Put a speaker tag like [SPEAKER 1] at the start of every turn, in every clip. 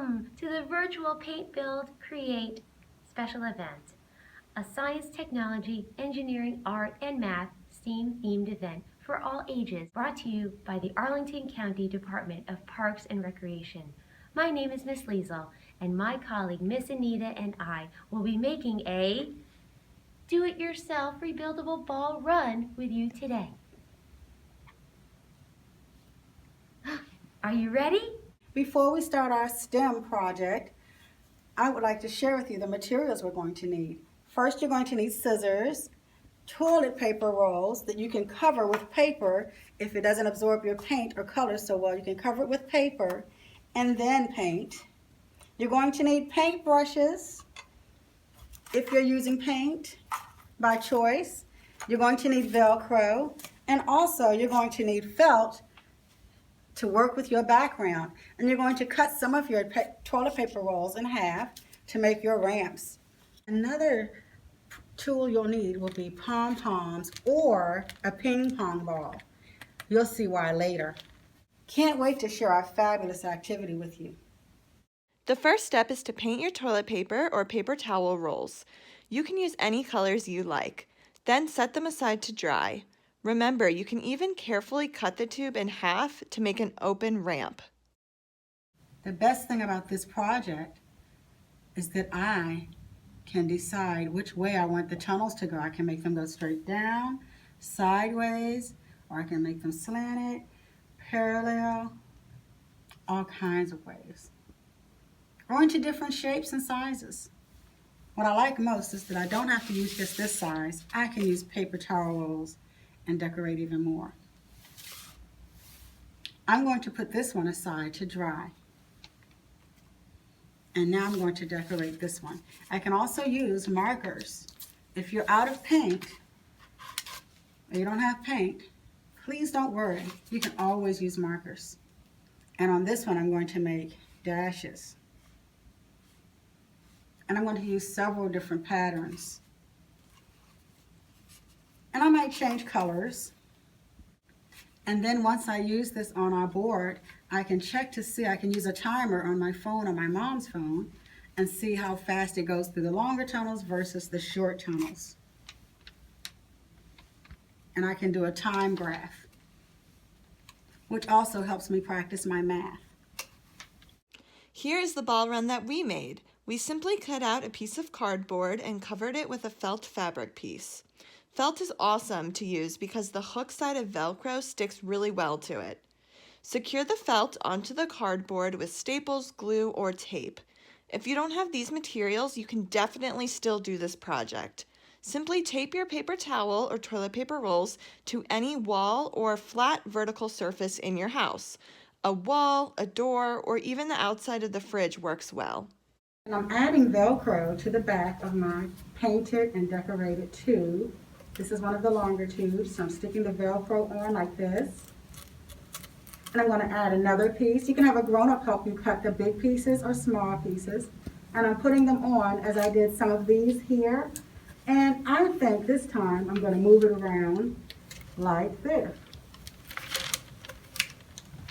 [SPEAKER 1] Welcome to the virtual Paint Build Create special event, a science, technology, engineering, art, and math STEAM themed event for all ages, brought to you by the Arlington County Department of Parks and Recreation. My name is Miss Liesel, and my colleague Miss Anita and I will be making a do-it-yourself rebuildable ball run with you today. Are you ready?
[SPEAKER 2] Before we start our STEM project, I would like to share with you the materials we're going to need. First, you're going to need scissors, toilet paper rolls that you can cover with paper if it doesn't absorb your paint or color so well. You can cover it with paper and then paint. You're going to need paint brushes if you're using paint by choice. You're going to need Velcro, and also you're going to need felt to work with your background. And you're going to cut some of your toilet paper rolls in half to make your ramps. Another tool you'll need will be pom-poms or a ping pong ball. You'll see why later. Can't wait to share our fabulous activity with you.
[SPEAKER 3] The first step is to paint your toilet paper or paper towel rolls. You can use any colors you like. Then set them aside to dry. Remember, you can even carefully cut the tube in half to make an open ramp.
[SPEAKER 2] The best thing about this project is that I can decide which way I want the tunnels to go. I can make them go straight down, sideways, or I can make them slanted, parallel, all kinds of ways. Or into different shapes and sizes. What I like most is that I don't have to use just this size. I can use paper towel rolls and decorate even more. I'm going to put this one aside to dry. And now I'm going to decorate this one. I can also use markers. If you're out of paint, or you don't have paint, please don't worry. You can always use markers. And on this one, I'm going to make dashes. And I'm going to use several different patterns. And I might change colors. And then once I use this on our board, I can check to see, I can use a timer on my phone or my mom's phone and see how fast it goes through the longer tunnels versus the short tunnels. And I can do a time graph, which also helps me practice my math.
[SPEAKER 3] Here is the ball run that we made. We simply cut out a piece of cardboard and covered it with a felt fabric piece. Felt is awesome to use because the hook side of Velcro sticks really well to it. Secure the felt onto the cardboard with staples, glue, or tape. If you don't have these materials, you can definitely still do this project. Simply tape your paper towel or toilet paper rolls to any wall or flat vertical surface in your house. A wall, a door, or even the outside of the fridge works well.
[SPEAKER 2] And I'm adding Velcro to the back of my painted and decorated tube. This is one of the longer tubes, so I'm sticking the Velcro on like this. And I'm going to add another piece. You can have a grown-up help you cut the big pieces or small pieces. And I'm putting them on as I did some of these here. And I think this time I'm going to move it around like this.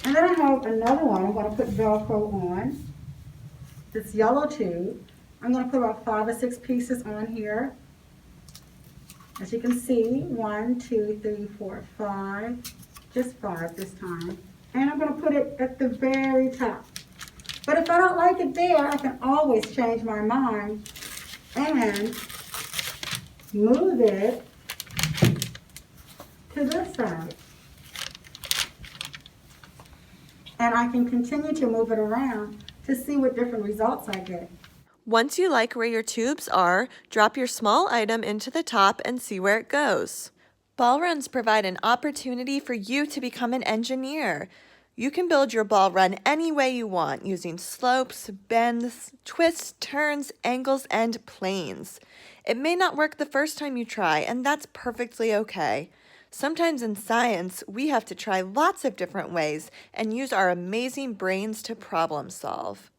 [SPEAKER 2] And then I have another one I'm going to put Velcro on. This yellow tube. I'm going to put about 5 or 6 pieces on here. As you can see, 1, 2, 3, 4, 5, just 5 this time. And I'm going to put it at the very top. But if I don't like it there, I can always change my mind and move it to this side. And I can continue to move it around to see what different results I get.
[SPEAKER 3] Once you like where your tubes are, drop your small item into the top and see where it goes. Ball runs provide an opportunity for you to become an engineer. You can build your ball run any way you want using slopes, bends, twists, turns, angles, and planes. It may not work the first time you try, and that's perfectly okay. Sometimes in science, we have to try lots of different ways and use our amazing brains to problem solve.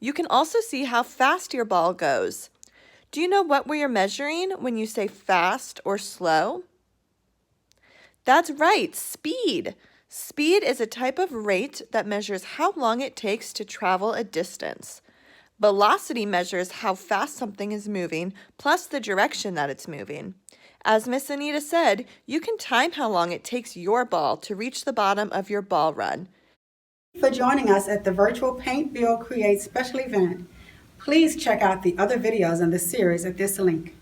[SPEAKER 3] You can also see how fast your ball goes. Do you know what you're measuring when you say fast or slow? That's right, speed. Speed is a type of rate that measures how long it takes to travel a distance. Velocity measures how fast something is moving, plus the direction that it's moving. As Miss Anita said, you can time how long it takes your ball to reach the bottom of your ball run.
[SPEAKER 2] For joining us at the virtual Paint, Build, Create special event. Please check out the other videos in the series at this link.